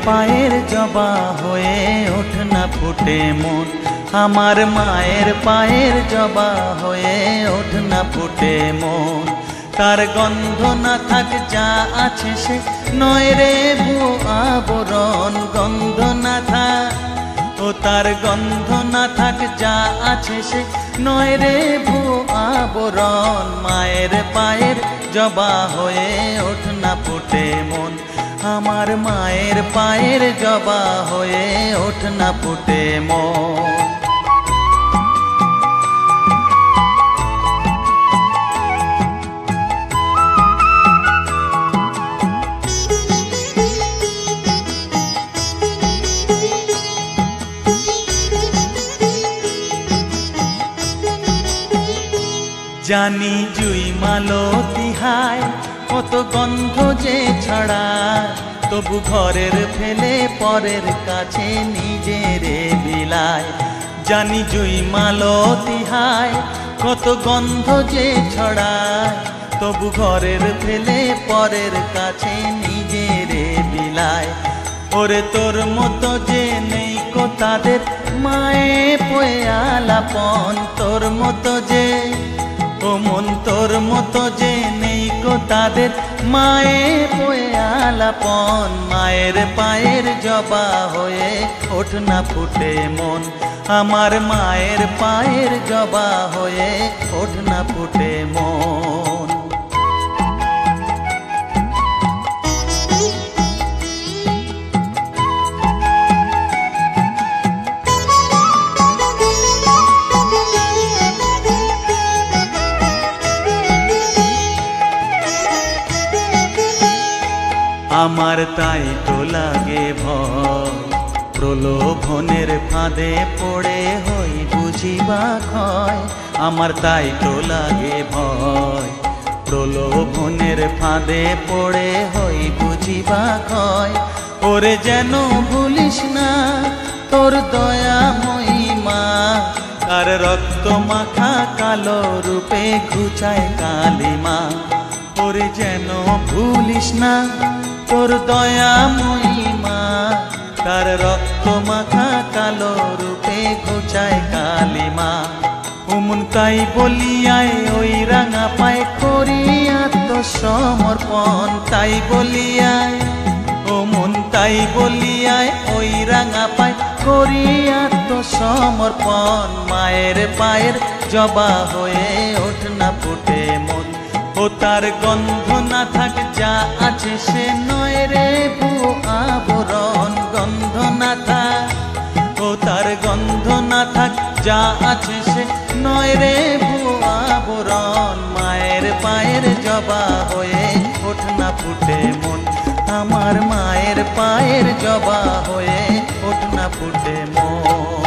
পায়ের জবা হয়ে ওঠ না ফুটে মন, আমার মায়ের পায়ের জবা হয়ে ওঠ না ফুটে মন। তার গন্ধ না থাক যা আছে সে নয় রে ভুয়ো আবরণ, গন্ধ না থাক ও তার গন্ধ না থাক যা আছে সে নয় রে ভুয়ো আবরণ। মায়ের পায়ের জবা হয়ে ওঠ না ফুটে মন, আমার মায়ের পায়ের জবা হয়ে ওঠ না ফুটে মন। জানি জুই মালতী হায় কত গন্ধ যে ছড়ায়, তবু ঘরের ফেলে পরের কাছে নিজেরে বিলায়। জানি জুই মালতী হায় কত গন্ধ যে ছড়ায়, তবু ঘরের ফেলে পরের কাছে নিজেরে বিলায়। ওরে তোর মতো যে নেই কো তাদের মায়ে পয়ে আলাপন, তোর মতো যে ও মন তোর মতো যে নেই কো তাদের মায়ে পয়ে আলাপন। মায়ের পায়ের জবা হয়ে ওঠ না ফুটে মন, আমার মায়ের পায়ের জবা হয়ে ওঠ না ফুটে মন। আমার তাই তো লাগে ভয়, প্রলোভনের ফাঁদে পড়ে হই বুঝিবা ক্ষয়। আমার তাই তো লাগে ভয়, প্রলোভনের ফাঁদে পড়ে হই বুঝিবা ক্ষয়। ওরে যেন ভুলিস না তোর দয়া মহিমা, তার রক্ত মাখা কালো রূপে ঘুচায় কালিমা। ওরে যেন ভুলিস না তোর দয়া মহিমা, তার রক্ত মাখা কালো রূপে ঘুচায় কালিমা। উমন তাই বলিয়ায় ওই রাঙা পায় করি আত্মসমর্পণ, তাই বলিয়ায় ও মন তাই বলিয়ায় ওই রাঙা পায় করি আত্মসমর্পণ। মায়ের পায়ের জবা হয়ে ওঠ না ফুটে মন, ও তার গন্ধ না থাক যা আছে সে নয় রে ভুয়ো আবরণ, গন্ধ না থাক ও তার গন্ধ না থাক যা আছে সে নয় রে ভুয়ো আবরণ। মায়ের পায়ের জবা হয়ে ওঠ না ফুটে মন, আমার মায়ের পায়ের জবা হয়ে ওঠ না ফুটে মন।